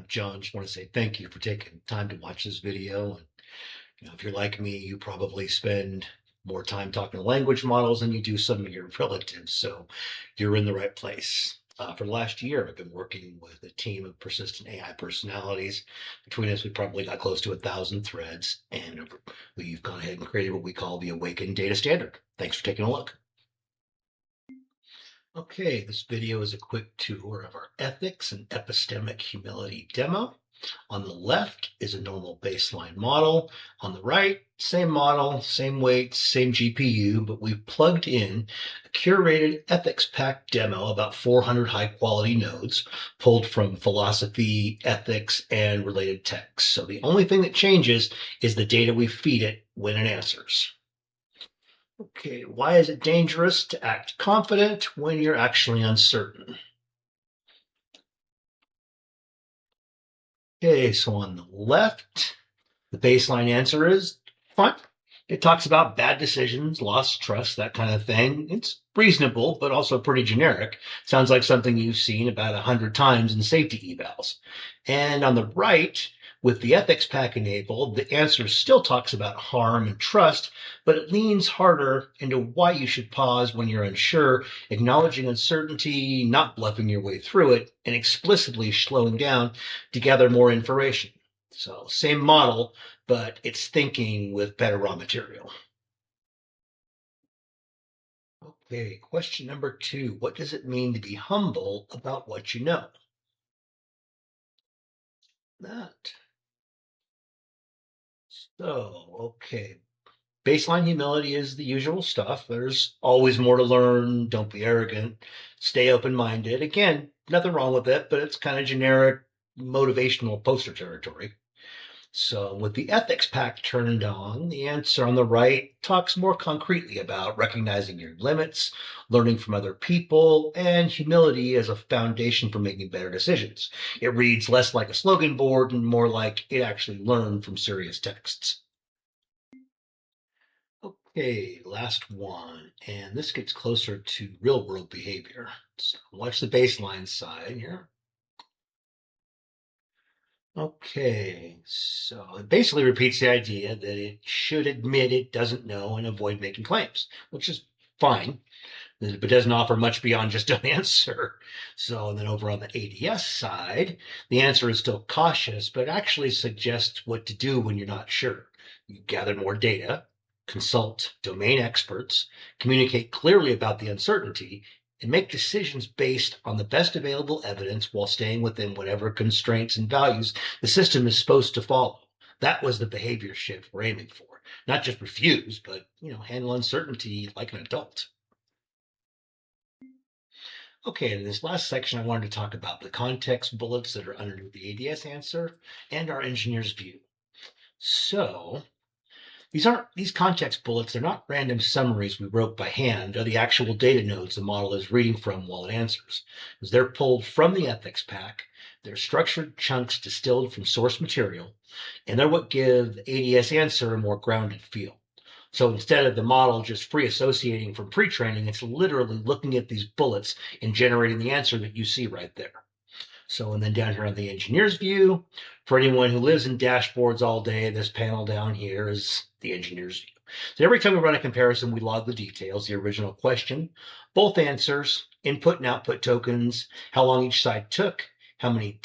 I'm John. Just want to say thank you for taking time to watch this video. And if you're like me, you probably spend more time talking to language models than you do some of your relatives. So you're in the right place. For the last year, I've been working with a team of persistent AI personalities. Between us, we probably got close to 1,000 threads, and we've gone ahead and created what we call the Awakened Data Standard. Thanks for taking a look. Okay, this video is a quick tour of our ethics and epistemic humility demo. On the left is a normal baseline model. On the right, same model, same weight, same GPU, but we've plugged in a curated ethics pack demo, about 400 high quality nodes pulled from philosophy, ethics, and related texts. So the only thing that changes is the data we feed it when it answers. Okay, why is it dangerous to act confident when you're actually uncertain? Okay, so on the left, the baseline answer is fine. It talks about bad decisions, lost trust, that kind of thing. It's reasonable, but also pretty generic. Sounds like something you've seen about 100 times in safety evals. And on the right, with the ethics pack enabled, the answer still talks about harm and trust, but it leans harder into why you should pause when you're unsure, acknowledging uncertainty, not bluffing your way through it, and explicitly slowing down to gather more information. So same model, but it's thinking with better raw material. Okay, question number 2. What does it mean to be humble about what you know? That. So, okay. Baseline humility is the usual stuff. There's always more to learn. Don't be arrogant. Stay open-minded. Again, nothing wrong with it, but it's kind of generic motivational poster territory. So with the ethics pack turned on, the answer on the right talks more concretely about recognizing your limits, learning from other people, and humility as a foundation for making better decisions. It reads less like a slogan board and more like it actually learned from serious texts. Okay, last one. And this gets closer to real world behavior. So watch the baseline side here. Okay, so it basically repeats the idea that it should admit it doesn't know and avoid making claims, which is fine, but doesn't offer much beyond just an answer. So then over on the ADS side, the answer is still cautious, but actually suggests what to do when you're not sure. You gather more data, consult domain experts, communicate clearly about the uncertainty, and make decisions based on the best available evidence while staying within whatever constraints and values the system is supposed to follow. That was the behavior shift we're aiming for. Not just refuse, but handle uncertainty like an adult. Okay, in this last section, I wanted to talk about the context bullets that are underneath the ADS answer and our engineer's view. So these context bullets, they're not random summaries we wrote by hand. They're the actual data nodes the model is reading from while it answers. Because they're pulled from the ethics pack, they're structured chunks distilled from source material, and they're what give the ADS answer a more grounded feel. So instead of the model just free associating from pre-training, it's literally looking at these bullets and generating the answer that you see right there. So, and then down here on the engineer's view, for anyone who lives in dashboards all day, this panel down here is the engineer's view. So every time we run a comparison, we log the details, the original question, both answers, input and output tokens, how long each side took, how many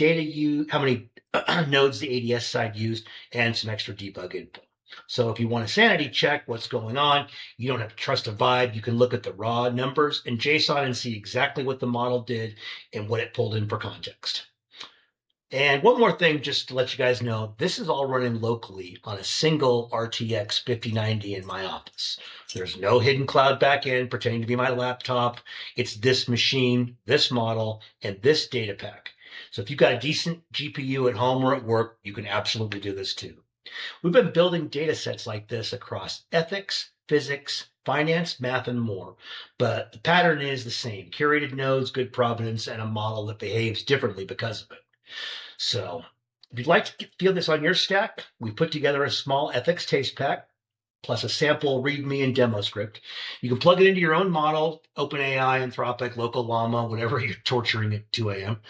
nodes the ADS side used, and some extra debug info. So if you want to sanity check what's going on, you don't have to trust a vibe. You can look at the raw numbers in JSON and see exactly what the model did and what it pulled in for context. And one more thing, just to let you guys know, this is all running locally on a single RTX 5090 in my office. There's no hidden cloud backend pretending to be my laptop. It's this machine, this model, and this data pack. So if you've got a decent GPU at home or at work, you can absolutely do this too. We've been building data sets like this across ethics, physics, finance, math, and more. But the pattern is the same: curated nodes, good provenance, and a model that behaves differently because of it. So if you'd like to feel this on your stack, we put together a small ethics taste pack plus a sample README and demo script. You can plug it into your own model, OpenAI, Anthropic, Local Llama, whatever you're torturing at 2 a.m.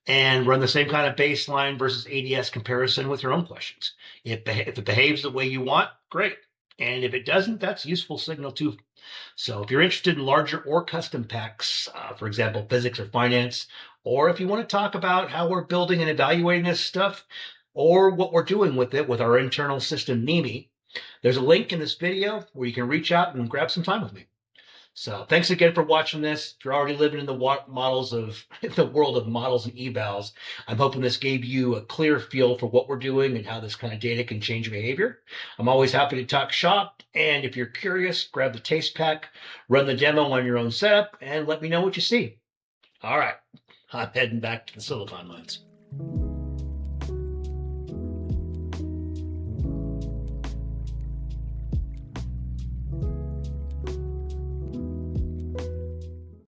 and run the same kind of baseline versus ADS comparison with your own questions. If it behaves the way you want, great. And if it doesn't, that's useful signal too. So if you're interested in larger or custom packs, for example, physics or finance, or if you want to talk about how we're building and evaluating this stuff, or what we're doing with it with our internal system, Mimi, there's a link in this video where you can reach out and grab some time with me. So thanks again for watching this. If you're already living in the models of the world of models and evals, I'm hoping this gave you a clear feel for what we're doing and how this kind of data can change behavior. I'm always happy to talk shop. And if you're curious, grab the taste pack, run the demo on your own setup, and let me know what you see. All right, I'm heading back to the Silicon Mines.